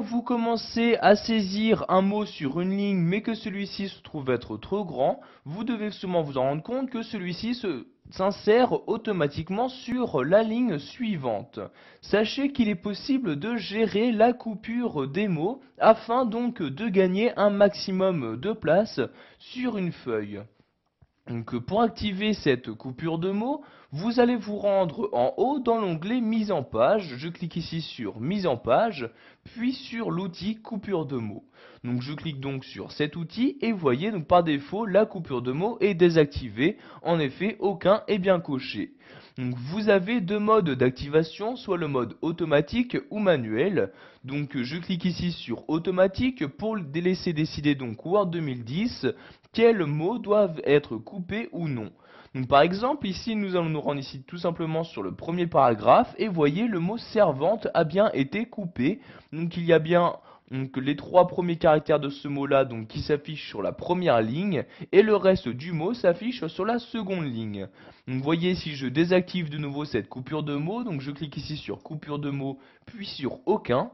Vous commencez à saisir un mot sur une ligne mais que celui-ci se trouve être trop grand, vous devez sûrement vous en rendre compte que celui-ci s'insère automatiquement sur la ligne suivante. Sachez qu'il est possible de gérer la coupure des mots afin donc de gagner un maximum de place sur une feuille. Donc pour activer cette coupure de mots, vous allez vous rendre en haut dans l'onglet Mise en page. Je clique ici sur Mise en page, puis sur l'outil coupure de mots. Donc je clique donc sur cet outil et voyez donc par défaut la coupure de mots est désactivée. En effet, aucun est bien coché. Donc vous avez deux modes d'activation, soit le mode automatique ou manuel. Donc je clique ici sur automatique pour laisser décider donc Word 2010 quels mots doivent être coupés ou non. Donc par exemple ici nous allons nous rendre ici tout simplement sur le premier paragraphe et voyez le mot servante a bien été coupé. Donc il y a bien les trois premiers caractères de ce mot là donc qui s'affichent sur la première ligne et le reste du mot s'affiche sur la seconde ligne. Donc voyez si je désactive de nouveau cette coupure de mots, donc je clique ici sur coupure de mots puis sur aucun.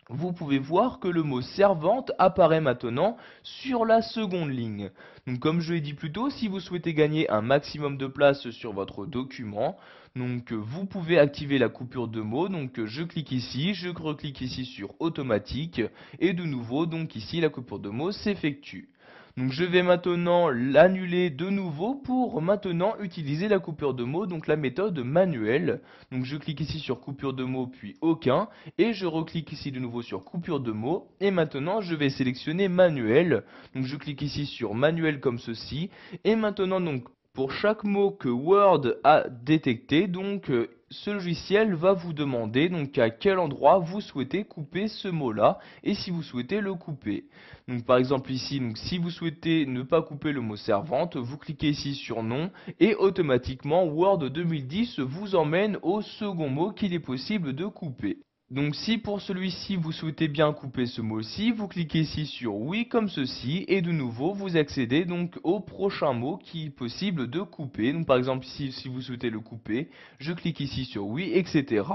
Vous pouvez voir que le mot servante apparaît maintenant sur la seconde ligne. Donc comme je l'ai dit plus tôt, si vous souhaitez gagner un maximum de place sur votre document, donc vous pouvez activer la coupure de mots. Donc je clique ici, je reclique ici sur automatique et de nouveau donc ici la coupure de mots s'effectue. Donc je vais maintenant l'annuler de nouveau pour maintenant utiliser la coupure de mots, donc la méthode manuelle. Donc je clique ici sur coupure de mots puis aucun et je reclique ici de nouveau sur coupure de mots et maintenant je vais sélectionner manuel. Donc je clique ici sur manuel comme ceci et maintenant donc pour chaque mot que Word a détecté, donc ce logiciel va vous demander donc à quel endroit vous souhaitez couper ce mot-là et si vous souhaitez le couper. Donc par exemple ici, donc, si vous souhaitez ne pas couper le mot servante, vous cliquez ici sur non et automatiquement Word 2010 vous emmène au second mot qu'il est possible de couper. Donc si pour celui-ci vous souhaitez bien couper ce mot-ci, vous cliquez ici sur oui comme ceci et de nouveau vous accédez donc au prochain mot qui est possible de couper. Donc par exemple ici si vous souhaitez le couper, je clique ici sur oui etc.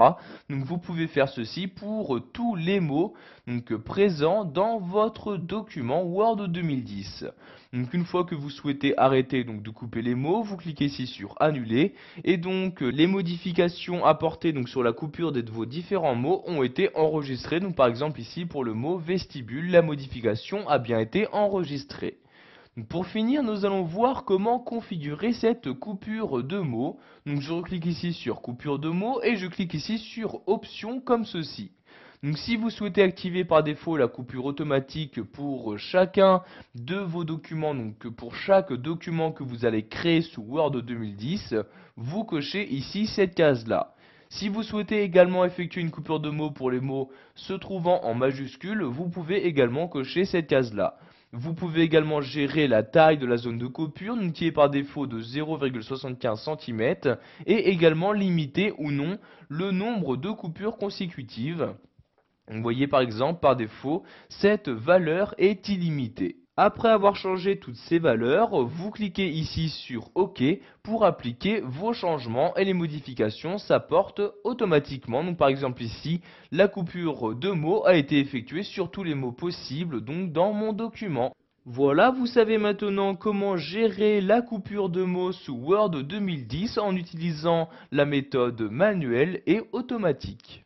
Donc vous pouvez faire ceci pour tous les mots donc, présents dans votre document Word 2010. Donc une fois que vous souhaitez arrêter donc de couper les mots, vous cliquez ici sur annuler et donc les modifications apportées donc sur la coupure de vos différents mots ont été enregistrées. Donc par exemple ici pour le mot vestibule, la modification a bien été enregistrée. Donc, pour finir, nous allons voir comment configurer cette coupure de mots. Donc je reclique ici sur coupure de mots et je clique ici sur options comme ceci. Donc si vous souhaitez activer par défaut la coupure automatique pour chacun de vos documents, donc pour chaque document que vous allez créer sous Word 2010, vous cochez ici cette case-là. Si vous souhaitez également effectuer une coupure de mots pour les mots se trouvant en majuscules, vous pouvez également cocher cette case-là. Vous pouvez également gérer la taille de la zone de coupure, qui est par défaut de 0,75 cm, et également limiter ou non le nombre de coupures consécutives. Vous voyez par exemple, par défaut, cette valeur est illimitée. Après avoir changé toutes ces valeurs, vous cliquez ici sur OK pour appliquer vos changements et les modifications s'apportent automatiquement. Donc par exemple ici, la coupure de mots a été effectuée sur tous les mots possibles donc dans mon document. Voilà, vous savez maintenant comment gérer la coupure de mots sous Word 2010 en utilisant la méthode manuelle et automatique.